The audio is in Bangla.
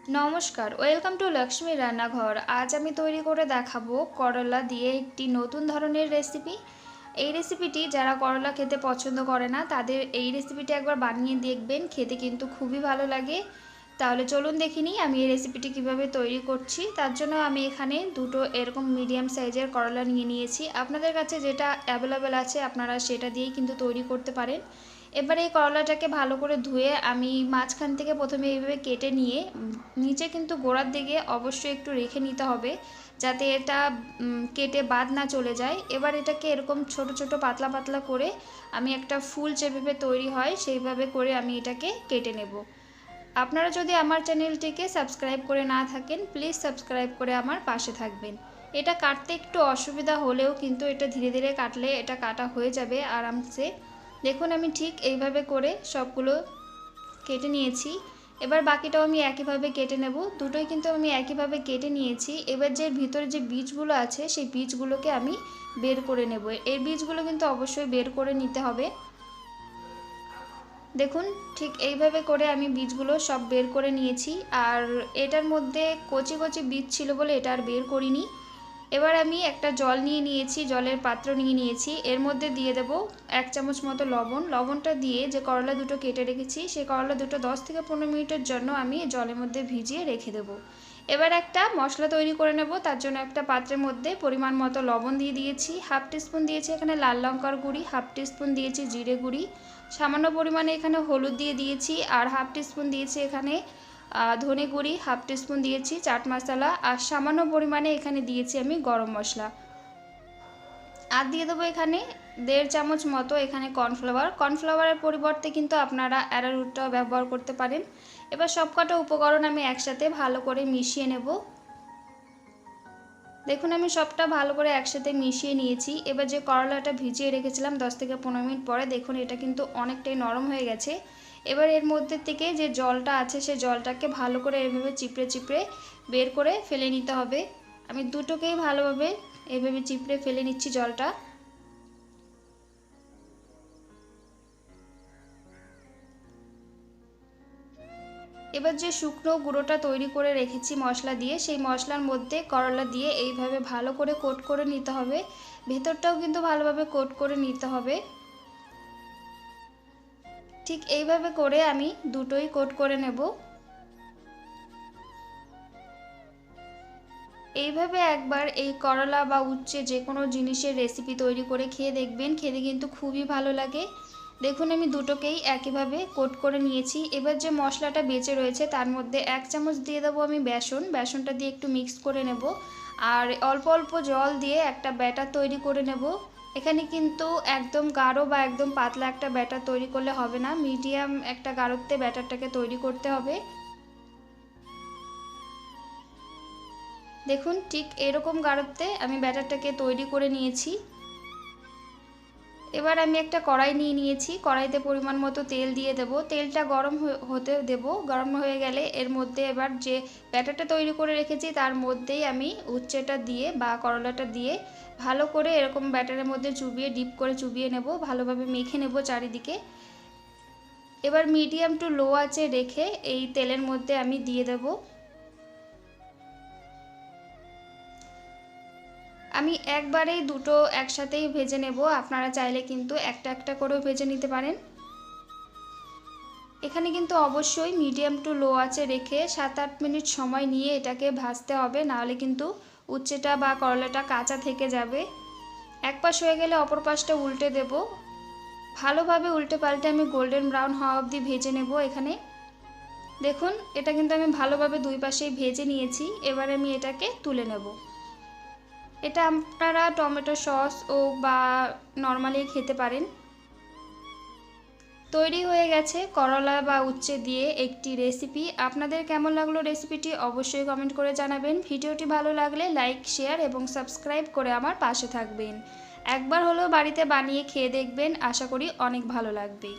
नमस्कार वेलकम टू लक्ष्मी रान्नाघर। आज आमी तैरी करे देखाबो करला दिए एकटी नतून धरनेर रेसिपि। এই রেসিপিটি যারা করলা খেতে পছন্দ করে না তাদের এই রেসিপিটি একবার বানিয়ে দেখবেন, খেতে কিন্তু খুবই ভালো লাগে। তাহলে চলুন দেখে নিই আমি এই রেসিপিটি কিভাবে তৈরি করছি। তার জন্য আমি এখানে দুটো এরকম মিডিয়াম সাইজের করলা নিয়ে নিয়েছি। আপনাদের কাছে যেটা অ্যাভেলেবেল আছে আপনারা সেটা দিয়েই কিন্তু তৈরি করতে পারেন। এবারে এই করলাটাকে ভালো করে ধুয়ে আমি মাঝখান থেকে প্রথমে এইভাবে কেটে নিয়ে নিচে কিন্তু গোড়ার দিকে অবশ্যই একটু রেখে নিতে হবে যাতে এটা কেটে বাদ না চলে যায়। এবার এটাকে এরকম ছোট ছোট পাতলা পাতলা করে আমি একটা ফুল যেভাবে তৈরি হয় সেইভাবে করে আমি এটাকে কেটে নেব। আপনারা যদি আমার চ্যানেলটিকে সাবস্ক্রাইব করে না থাকেন প্লিজ সাবস্ক্রাইব করে আমার পাশে থাকবেন। এটা কাটতে একটু অসুবিধা হলেও কিন্তু এটা ধীরে ধীরে কাটলে এটা কাটা হয়ে যাবে আরামসে। দেখুন আমি ঠিক এইভাবে করে সবগুলো কেটে নিয়েছি। এবার বাকিটাও আমি একইভাবে কেটে নেব। দুটোই কিন্তু আমি একইভাবে কেটে নিয়েছি। এবার যে ভিতরে যে বীজগুলো আছে সেই বীজগুলোকে আমি বের করে নেব। এই বীজগুলো কিন্তু অবশ্যই বের করে নিতে হবে। দেখুন ঠিক এইভাবে করে আমি বীজগুলো সব বের করে নিয়েছি। আর এটার মধ্যে কচি কচি বীজ ছিল বলে এটা আর বের করিনি। এবার আমি একটা জল নিয়ে নিয়েছি, জলের পাত্র নিয়ে নিয়েছি। এর মধ্যে দিয়ে দেব 1 চামচ মতো লবণ। লবণটা দিয়ে যে করলা দুটো কেটে রেখেছি সেই করলা দুটো 10 থেকে 15 মিনিটের জন্য আমি জলের মধ্যে ভিজিয়ে রেখে দেব। এবার একটা মশলা তৈরি করে নেব। তার জন্য একটা পাত্রের মধ্যে পরিমাণ মতো লবণ দিয়ে দিয়েছি, হাফ টিস্পুন দিয়েছি এখানে লাল লঙ্কার গুঁড়ি, হাফ টিস্পুন দিয়েছি জিরে গুঁড়ি, সামান্য পরিমাণে এখানে হলুদ দিয়ে দিয়েছি, আর হাফ টিস্পুন দিয়েছি এখানে ধনে গুঁড়ি, হাফ টিস্পুন দিয়েছি চাট মশলা, আর সামান্য পরিমাণে এখানে দিয়েছি আমি গরম মশলা। আর দিয়ে দেবো এখানে 1.5 চামচ মতো এখানে কর্নফ্লাওয়ার। কর্নফ্লাওয়ারের পরিবর্তে কিন্তু আপনারা অ্যারারুটটাও ব্যবহার করতে পারেন। এবার সবকটা উপকরণ আমি একসাথে ভালো করে মিশিয়ে নেব। দেখুন আমি সবটা ভালো করে একসাথে মিশিয়ে নিয়েছি। এবার যে করলাটা ভিজিয়ে রেখেছিলাম 10 থেকে 15 মিনিট পরে দেখুন এটা কিন্তু অনেকটাই নরম হয়ে গেছে। এবার এর মধ্যে থেকে যে জলটা আছে সেই জলটাকে ভালো করে এভাবে চিপড়ে চিপড়ে বের করে ফেলে নিতে হবে। আমি দুটোকেই ভালোভাবে এভাবে চিপড়ে ফেলে নিচ্ছি জলটা। এবার যে শুকনো গুঁড়োটা তৈরি করে রেখেছি মশলা দিয়ে সেই মশলার মধ্যে করলা দিয়ে এইভাবে ভালো করে কোট করে নিতে হবে। ভেতরটাও কিন্তু ভালোভাবে কোট করে নিতে হবে। ঠিক এইভাবে করে আমি দুটোই কোট করে নেব। এইভাবে একবার এই করলা বা উচ্ছে যে কোনো জিনিসের রেসিপি তৈরি করে খেয়ে দেখবেন, খেতে কিন্তু খুবই ভালো লাগে। দেখুন আমি দুটোকেই একইভাবে কোট করে নিয়েছি। এবার যে মশলাটা বেঁচে রয়েছে তার মধ্যে 1 চামচ দিয়ে দেবো আমি বেসন। বেসনটা দিয়ে একটু মিক্স করে নেব আর অল্প অল্প জল দিয়ে একটা ব্যাটার তৈরি করে নেব। এখানে কিন্তু একদম গাঢ় বা একদম পাতলা একটা ব্যাটার তৈরি করলে হবে না, মিডিয়াম একটা গাঢ়ত্বে ব্যাটারটাকে তৈরি করতে হবে। দেখুন ঠিক এরকম গাঢ়ত্বে আমি ব্যাটারটাকে তৈরি করে নিয়েছি। এবার আমি একটা কড়াই নিয়ে নিয়েছি, কড়াইতে পরিমাণ মতো তেল দিয়ে দেব। তেলটা গরম হতে দেব। গরম হয়ে গেলে এর মধ্যে এবার যে ব্যাটারটা তৈরি করে রেখেছি তার মধ্যেই আমি উচ্ছেটা দিয়ে বা করলাটা দিয়ে ভালো করে এরকম ব্যাটারের মধ্যে চুবিয়ে ডিপ করে চুবিয়ে নেব, ভালোভাবে মেখে নেব চারিদিকে। এবার মিডিয়াম টু লো আঁচে রেখে এই তেলের মধ্যে আমি দিয়ে দেব। আমি একবারেই দুটো একসাথেই ভেজে নেব, আপনারা চাইলে কিন্তু একটা একটা করেও ভেজে নিতে পারেন। এখানে কিন্তু অবশ্যই মিডিয়াম টু লো আঁচে রেখে 7-8 মিনিট সময় নিয়ে এটাকে ভাজতে হবে, নাহলে কিন্তু উচ্ছেটা বা করলাটা কাঁচা থেকে যাবে। এক পাশ হয়ে গেলে অপর পাশটা উল্টে দেব। ভালোভাবে উল্টে পাল্টে আমি গোল্ডেন ব্রাউন হওয়া অবধি ভেজে নেব। এখানে দেখুন এটা কিন্তু আমি ভালোভাবে দুই পাশেই ভেজে নিয়েছি। এবার আমি এটাকে তুলে নেব। এটা আপনারা টমেটো সস ও বা নর্মালি খেতে পারেন। তৈরি হয়ে গেছে করলা বা উচ্ছে দিয়ে একটি রেসিপি। আপনাদের কেমন লাগলো রেসিপিটি অবশ্যই কমেন্ট করে জানাবেন। ভিডিওটি ভালো লাগলে লাইক শেয়ার এবং সাবস্ক্রাইব করে আমার পাশে থাকবেন। একবার হলেও বাড়িতে বানিয়ে খেয়ে দেখবেন, আশা করি অনেক ভালো লাগবে।